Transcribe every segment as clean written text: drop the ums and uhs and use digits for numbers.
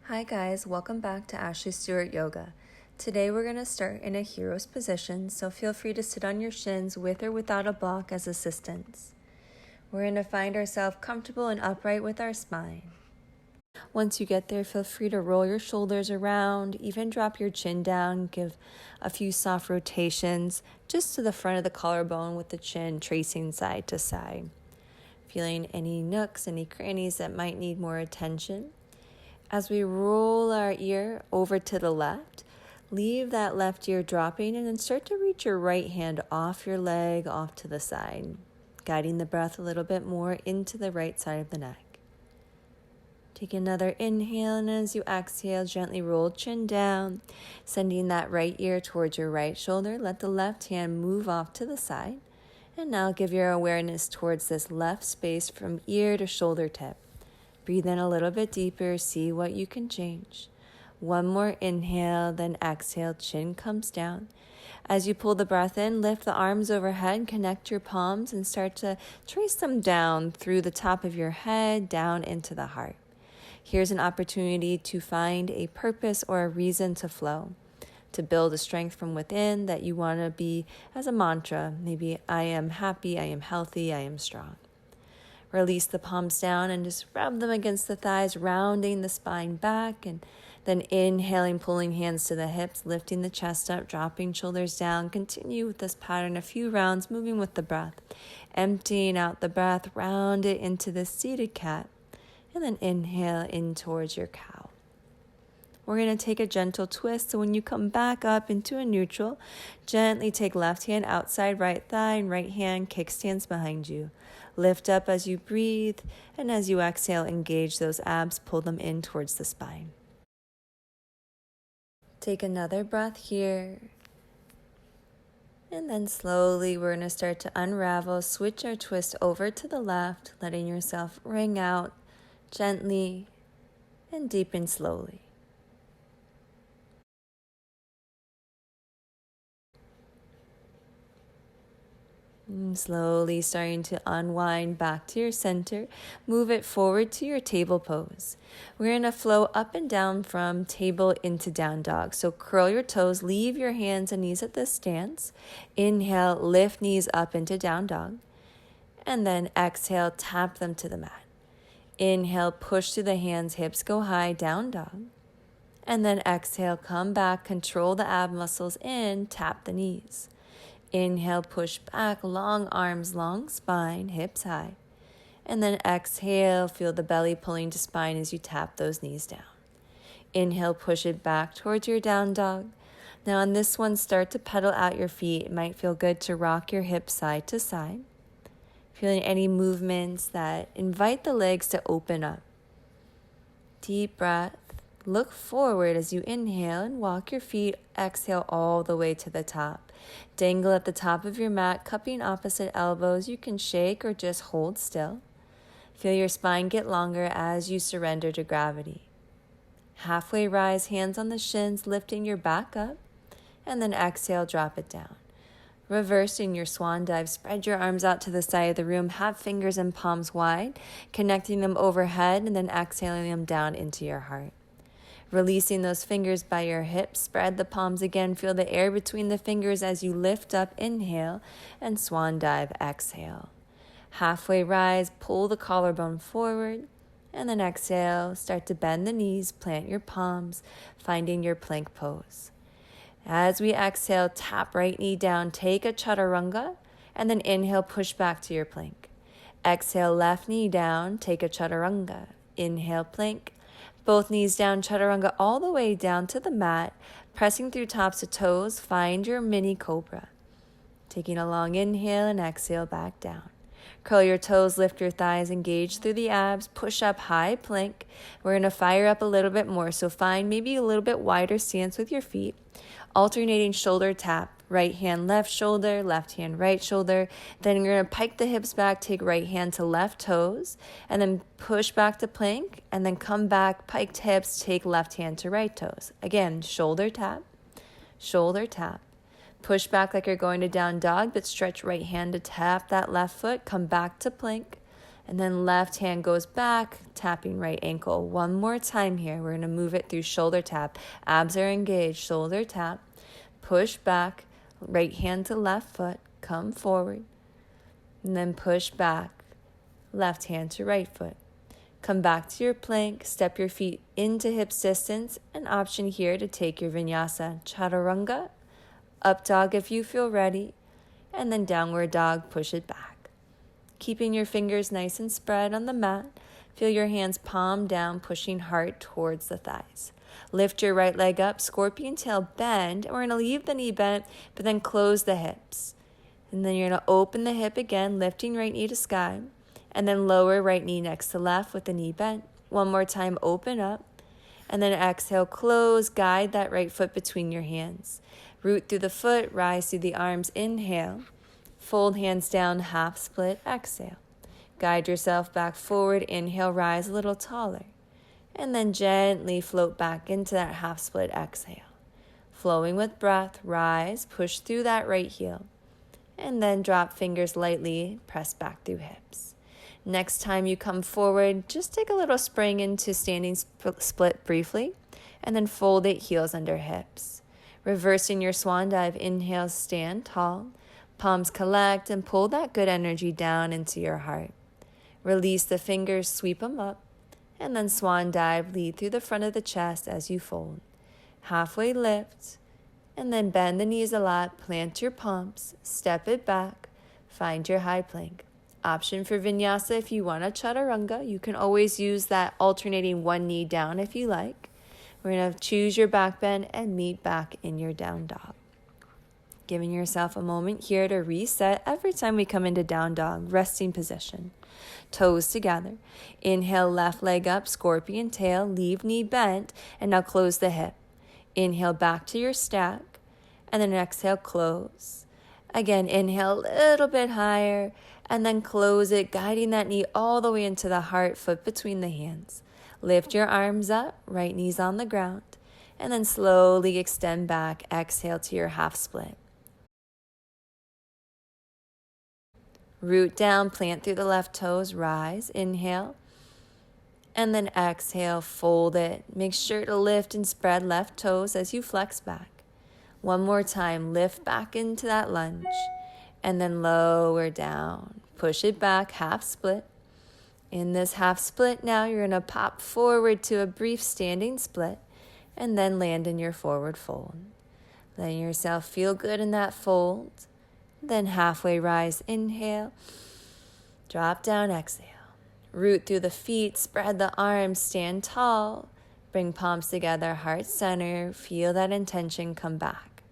Hi guys, welcome back to Ashley Stewart Yoga. Today we're going to start in a hero's position, so feel free to sit on your shins with or without a block as assistance. We're going to find ourselves comfortable and upright with our spine. Once you get there, feel free to roll your shoulders around, even drop your chin down, give a few soft rotations just to the front of the collarbone with the chin tracing side to side. Feeling any nooks, any crannies that might need more attention. As we roll our ear over to the left, leave that left ear dropping and then start to reach your right hand off your leg, off to the side, guiding the breath a little bit more into the right side of the neck. Take another inhale, and as you exhale, gently roll chin down, sending that right ear towards your right shoulder. Let the left hand move off to the side. And now give your awareness towards this left space from ear to shoulder tip. Breathe in a little bit deeper, see what you can change. One more inhale, then exhale, chin comes down. As you pull the breath in, lift the arms overhead, connect your palms, and start to trace them down through the top of your head, down into the heart. Here's an opportunity to find a purpose or a reason to flow, to build a strength from within that you want to be as a mantra. Maybe I am happy, I am healthy, I am strong. Release the palms down and just rub them against the thighs, rounding the spine back, and then inhaling, pulling hands to the hips, lifting the chest up, dropping shoulders down. Continue with this pattern a few rounds, moving with the breath. Emptying out the breath, round it into the seated cat, and then inhale in towards your cow. We're going to take a gentle twist, so when you come back up into a neutral, gently take left hand outside right thigh and right hand kickstands behind you. Lift up as you breathe, and as you exhale, engage those abs, pull them in towards the spine. Take another breath here. And then slowly we're going to start to unravel, switch our twist over to the left, letting yourself ring out gently and deepen slowly. And slowly starting to unwind back to your center. Move it forward to your table pose. We're going to flow up and down from table into down dog. So curl your toes, leave your hands and knees at this stance. Inhale, lift knees up into down dog. And then exhale, tap them to the mat. Inhale, push through the hands, hips go high, down dog. And then exhale, come back, control the ab muscles in, tap the knees. Inhale, push back, long arms, long spine, hips high. And then exhale, feel the belly pulling to spine as you tap those knees down. Inhale, push it back towards your down dog. Now on this one, start to pedal out your feet. It might feel good to rock your hips side to side. Feeling any movements that invite the legs to open up. Deep breath. Look forward as you inhale and walk your feet. Exhale all the way to the top. Dangle at the top of your mat, cupping opposite elbows. You can shake or just hold still. Feel your spine get longer as you surrender to gravity. Halfway rise, hands on the shins, lifting your back up. And then exhale, drop it down. Reversing your swan dive, spread your arms out to the side of the room. Have fingers and palms wide, connecting them overhead, and then exhaling them down into your heart. Releasing those fingers by your hips, spread the palms again. Feel the air between the fingers as you lift up, inhale, and swan dive, exhale. Halfway rise, pull the collarbone forward, and then exhale. Start to bend the knees, plant your palms, finding your plank pose. As we exhale, tap right knee down, take a chaturanga, and then inhale, push back to your plank. Exhale, left knee down, take a chaturanga. Inhale, plank. Both knees down, chaturanga all the way down to the mat, pressing through tops of toes, find your mini cobra. Taking a long inhale and exhale back down. Curl your toes, lift your thighs, engage through the abs, push up high plank. We're going to fire up a little bit more, so find maybe a little bit wider stance with your feet. Alternating shoulder tap, right hand, left shoulder, left hand, right shoulder. Then you're going to pike the hips back, take right hand to left toes, and then push back to plank, and then come back, piked hips, take left hand to right toes. Again, shoulder tap, shoulder tap. Push back like you're going to down dog, but stretch right hand to tap that left foot, come back to plank, And then left hand goes back, tapping right ankle. One more time here. We're going to move it through shoulder tap. Abs are engaged. Shoulder tap. Push back. Right hand to left foot. Come forward. And then push back. Left hand to right foot. Come back to your plank. Step your feet into hips distance. An option here to take your vinyasa. Chaturanga. Up dog if you feel ready. And then downward dog. Push it back. Keeping your fingers nice and spread on the mat. Feel your hands palm down, pushing heart towards the thighs. Lift your right leg up, scorpion tail bend. We're going to leave the knee bent, but then close the hips. And then you're going to open the hip again, lifting right knee to sky. And then lower right knee next to left with the knee bent. One more time, open up. And then exhale, close, guide that right foot between your hands. Root through the foot, rise through the arms, inhale. Fold hands down, half split, exhale. Guide yourself back forward, inhale, rise a little taller. And then gently float back into that half split, exhale. Flowing with breath, rise, push through that right heel. And then drop fingers lightly, press back through hips. Next time you come forward, just take a little spring into standing split briefly. And then fold it, heels under hips. Reversing your swan dive, inhale, stand tall. Palms collect and pull that good energy down into your heart. Release the fingers, sweep them up, and then swan dive, lead through the front of the chest as you fold. Halfway lift, and then bend the knees a lot, plant your palms, step it back, find your high plank. Option for vinyasa if you want a chaturanga. You can always use that alternating one knee down if you like. We're going to choose your back bend and meet back in your down dog. Giving yourself a moment here to reset every time we come into down dog, resting position. Toes together. Inhale, left leg up, scorpion tail, leave knee bent, and now close the hip. Inhale back to your stack, and then exhale, close. Again, inhale a little bit higher, and then close it, guiding that knee all the way into the heart, foot between the hands. Lift your arms up, right knee's on the ground, and then slowly extend back, exhale to your half split. Root down, plant through the left toes, rise, inhale, and then exhale, fold it. Make sure to lift and spread left toes as you flex back. One more time, lift back into that lunge, and then lower down. Push it back, half split. In this half split now, you're going to pop forward to a brief standing split, and then land in your forward fold. Letting yourself feel good in that fold. Then halfway rise, inhale, drop down, exhale. Root through the feet, spread the arms, stand tall. Bring palms together, heart center, feel that intention come back.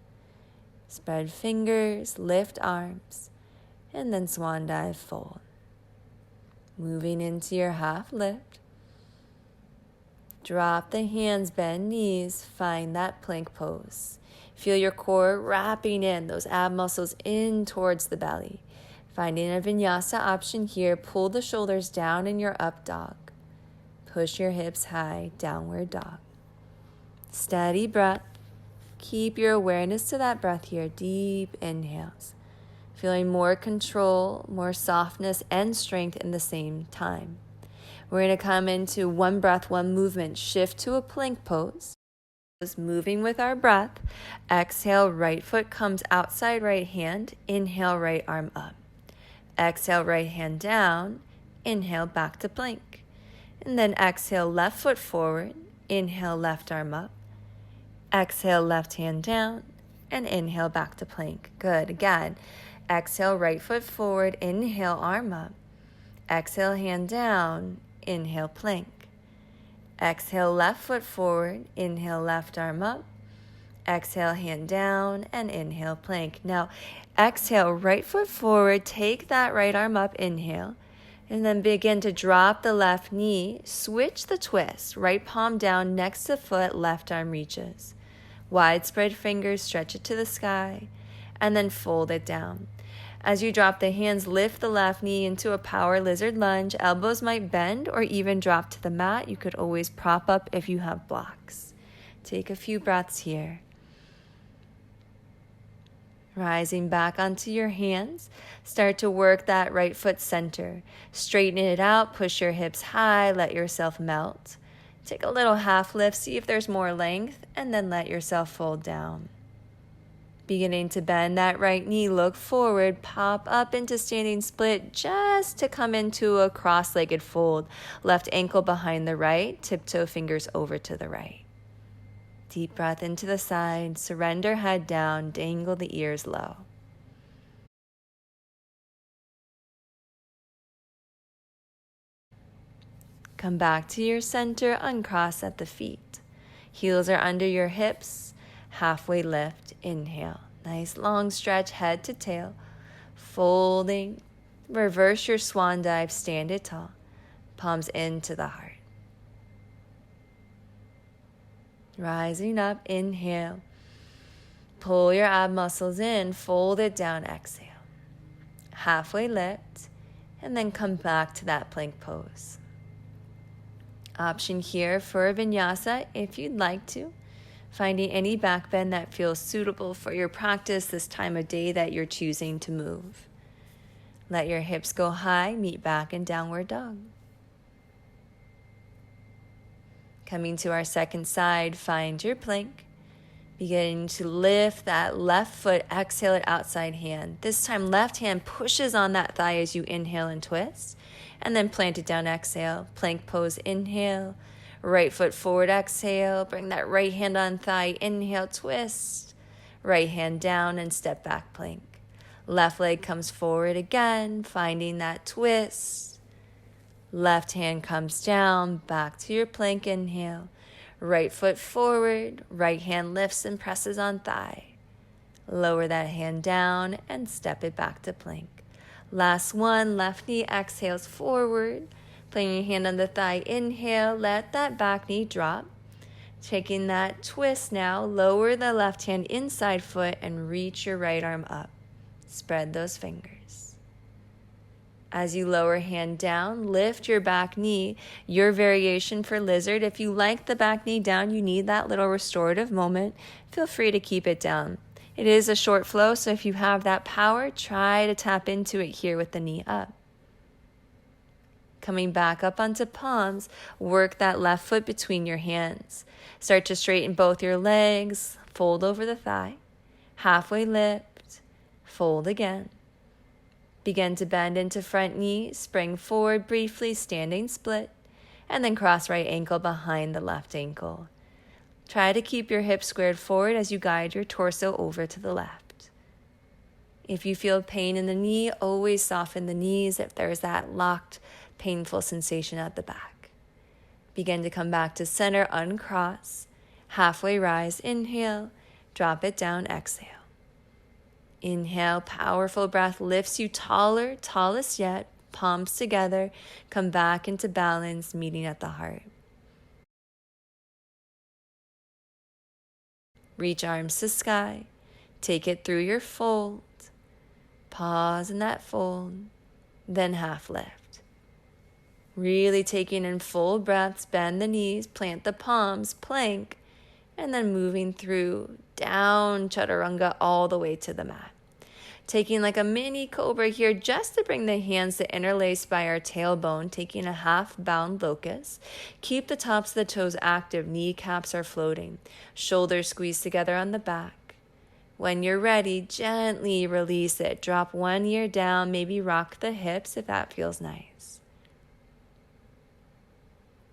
Spread fingers, lift arms, and then swan dive, fold. Moving into your half lift. Drop the hands, bend knees, find that plank pose. Feel your core wrapping in, those ab muscles in towards the belly. Finding a vinyasa option here, pull the shoulders down in your up dog. Push your hips high, downward dog. Steady breath. Keep your awareness to that breath here, deep inhales. Feeling more control, more softness, and strength in the same time. We're going to come into one breath, one movement, shift to a plank pose. Moving with our breath. Exhale, right foot comes outside right hand. Inhale, right arm up. Exhale, right hand down. Inhale, back to plank. And then exhale, left foot forward. Inhale, left arm up. Exhale, left hand down. And inhale, back to plank. Good. Again, exhale, right foot forward. Inhale, arm up. Exhale, hand down. Inhale, plank. Exhale, left foot forward. Inhale, left arm up. Exhale, hand down, and inhale, plank. Now, exhale, right foot forward. Take that right arm up, inhale. And then begin to drop the left knee. Switch the twist. Right palm down next to foot, left arm reaches. Widespread fingers, stretch it to the sky. And then fold it down. As you drop the hands, lift the left knee into a power lizard lunge. Elbows might bend or even drop to the mat. You could always prop up if you have blocks. Take a few breaths here. Rising back onto your hands, start to work that right foot center. Straighten it out, push your hips high, let yourself melt. Take a little half lift, see if there's more length, and then let yourself fold down. Beginning to bend that right knee, look forward, pop up into standing split just to come into a cross-legged fold. Left ankle behind the right, tiptoe fingers over to the right. Deep breath into the side, surrender head down, dangle the ears low. Come back to your center, uncross at the feet. Heels are under your hips, halfway lift, inhale. Nice long stretch, head to tail. Folding, reverse your swan dive, stand it tall. Palms into the heart. Rising up, inhale. Pull your ab muscles in, fold it down, exhale. Halfway lift, and then come back to that plank pose. Option here for a vinyasa if you'd like to. Finding any back bend that feels suitable for your practice this time of day that you're choosing to move. Let your hips go high, meet back in downward dog. Coming to our second side, find your plank. Beginning to lift that left foot, exhale it outside hand. This time left hand pushes on that thigh as you inhale and twist. And then plant it down, exhale. Plank pose, inhale. Right foot forward, exhale. Bring that right hand on thigh, inhale, twist. Right hand down and step back plank. Left leg comes forward again, finding that twist. Left hand comes down, back to your plank, inhale. Right foot forward, right hand lifts and presses on thigh. Lower that hand down and step it back to plank. Last one, left knee exhales forward. Playing your hand on the thigh, inhale, let that back knee drop. Taking that twist now, lower the left hand inside foot and reach your right arm up. Spread those fingers. As you lower hand down, lift your back knee, your variation for lizard. If you like the back knee down, you need that little restorative moment, feel free to keep it down. It is a short flow, so if you have that power, try to tap into it here with the knee up. Coming back up onto palms, work that left foot between your hands. Start to straighten both your legs, fold over the thigh, halfway lift, fold again. Begin to bend into front knee, spring forward briefly, standing split, and then cross right ankle behind the left ankle. Try to keep your hips squared forward as you guide your torso over to the left. If you feel pain in the knee, always soften the knees if there's that locked, painful sensation at the back. Begin to come back to center, uncross, halfway rise, inhale, drop it down, exhale. Inhale, powerful breath lifts you taller, tallest yet, palms together, come back into balance, meeting at the heart. Reach arms to sky, take it through your fold, pause in that fold, then half lift. Really taking in full breaths, bend the knees, plant the palms, plank, and then moving through down chaturanga all the way to the mat. Taking like a mini cobra here just to bring the hands to interlace by our tailbone, taking a half bound locust. Keep the tops of the toes active, kneecaps are floating. Shoulders squeeze together on the back. When you're ready, gently release it. Drop one ear down, maybe rock the hips if that feels nice.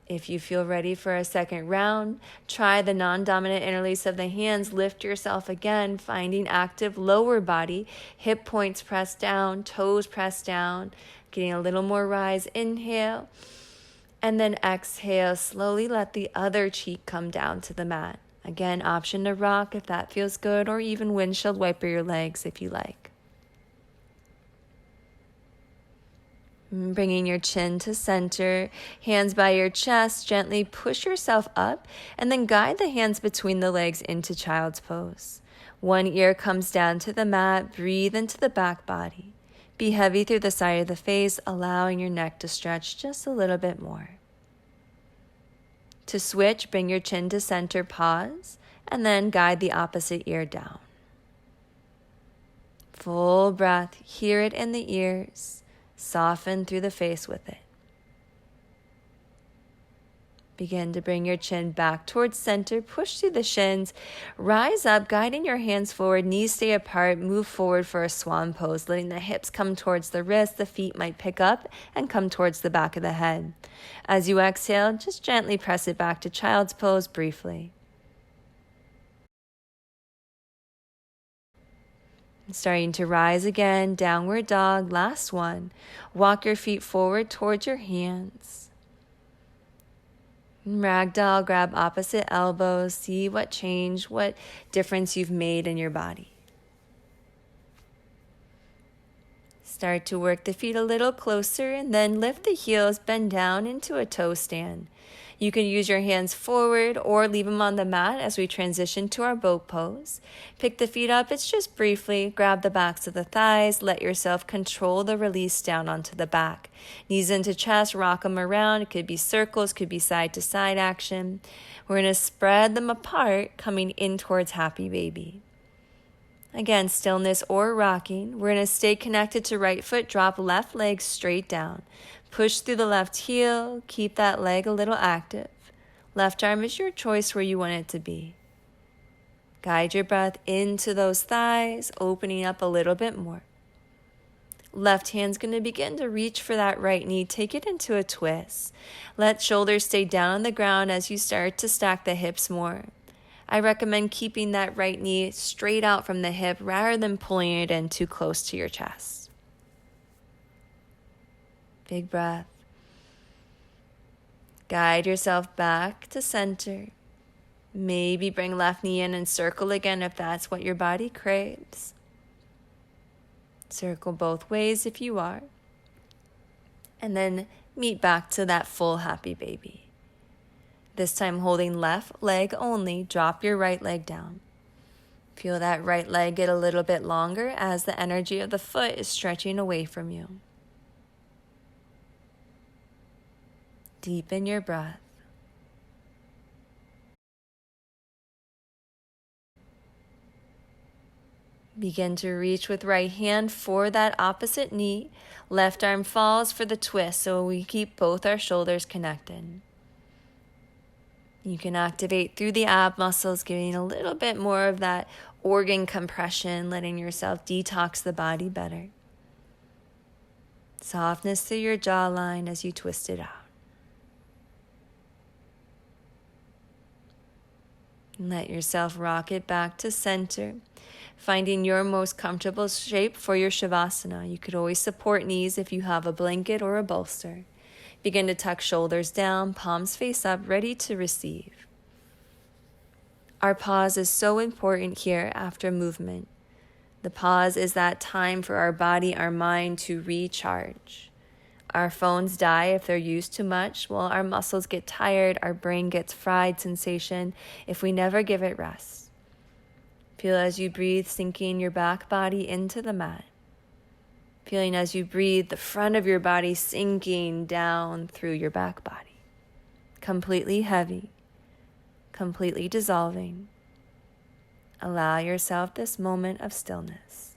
If you feel ready for a second round, try the non-dominant interlace of the hands. Lift yourself again, finding active lower body. Hip points pressed down, toes pressed down. Getting a little more rise. Inhale. And then exhale. Slowly let the other cheek come down to the mat. Again, option to rock if that feels good, or even windshield wiper your legs if you like. Bringing your chin to center, hands by your chest, gently push yourself up, and then guide the hands between the legs into child's pose. One ear comes down to the mat, breathe into the back body. Be heavy through the side of the face, allowing your neck to stretch just a little bit more. To switch, bring your chin to center, pause, and then guide the opposite ear down. Full breath, hear it in the ears, soften through the face with it. Begin to bring your chin back towards center, push through the shins, rise up, guiding your hands forward, knees stay apart, move forward for a swan pose, letting the hips come towards the wrists, the feet might pick up and come towards the back of the head. As you exhale, just gently press it back to child's pose briefly. Starting to rise again, downward dog, last one. Walk your feet forward towards your hands. Ragdoll, grab opposite elbows, see what change, what difference you've made in your body. Start to work the feet a little closer and then lift the heels, bend down into a toe stand. You can use your hands forward or leave them on the mat as we transition to our boat pose. Pick the feet up, it's just briefly. Grab the backs of the thighs, let yourself control the release down onto the back. Knees into chest, rock them around. It could be circles, could be side to side action. We're going to spread them apart, coming in towards happy baby. Again, stillness or rocking. We're going to stay connected to right foot, drop left leg straight down. Push through the left heel, keep that leg a little active. Left arm is your choice where you want it to be. Guide your breath into those thighs, opening up a little bit more. Left hand's going to begin to reach for that right knee. Take it into a twist. Let shoulders stay down on the ground as you start to stack the hips more. I recommend keeping that right knee straight out from the hip rather than pulling it in too close to your chest. Big breath. Guide yourself back to center. Maybe bring left knee in and circle again if that's what your body craves. Circle both ways if you are. And then meet back to that full happy baby. This time holding left leg only, drop your right leg down. Feel that right leg get a little bit longer as the energy of the foot is stretching away from you. Deepen your breath. Begin to reach with right hand for that opposite knee. Left arm falls for the twist, so we keep both our shoulders connected. You can activate through the ab muscles, giving a little bit more of that organ compression, letting yourself detox the body better. Softness through your jawline as you twist it out. Let yourself rock it back to center, finding your most comfortable shape for your Shavasana. You could always support knees if you have a blanket or a bolster. Begin to tuck shoulders down, palms face up, ready to receive. Our pause is so important here after movement. The pause is that time for our body, our mind to recharge. Our phones die if they're used too much. Well, our muscles get tired, our brain gets fried sensation if we never give it rest. Feel as you breathe, sinking your back body into the mat. Feeling as you breathe, the front of your body sinking down through your back body. Completely heavy, completely dissolving. Allow yourself this moment of stillness.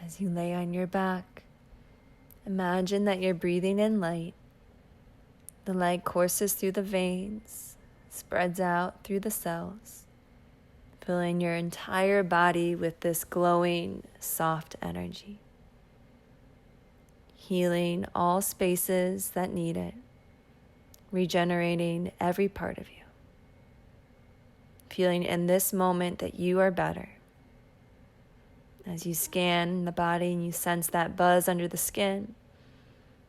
As you lay on your back, Imagine that you're breathing in light. The light courses through the veins, spreads out through the cells, filling your entire body with this glowing, soft energy, healing all spaces that need it, regenerating every part of you, feeling in this moment that you are better. As you scan the body and you sense that buzz under the skin,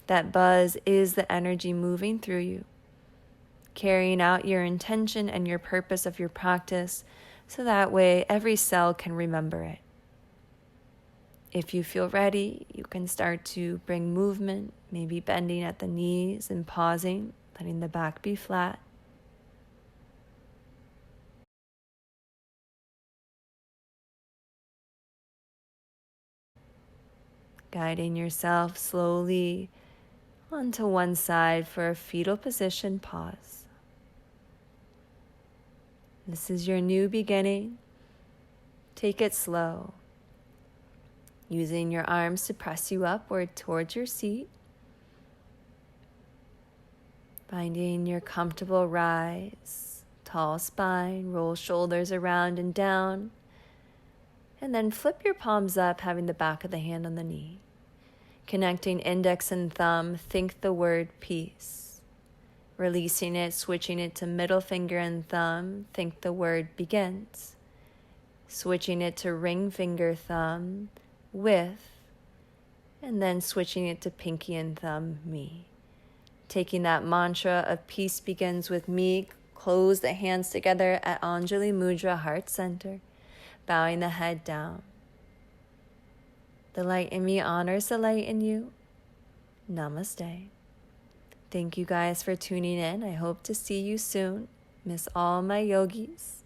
that buzz is the energy moving through you, carrying out your intention and your purpose of your practice, so that way every cell can remember it. If you feel ready, you can start to bring movement, maybe bending at the knees and pausing, letting the back be flat. Guiding yourself slowly onto one side for a fetal position pause. This is your new beginning. Take it slow, using your arms to press you upward towards your seat, finding your comfortable rise, tall spine, roll shoulders around and down, and then flip your palms up, having the back of the hand on the knee. Connecting index and thumb, think the word peace. Releasing it, switching it to middle finger and thumb, think the word begins. Switching it to ring finger, thumb, with, and then switching it to pinky and thumb, me. Taking that mantra of peace begins with me, close the hands together at Anjali Mudra, heart center, bowing the head down. The light in me honors the light in you. Namaste. Thank you guys for tuning in. I hope to see you soon. Miss all my yogis.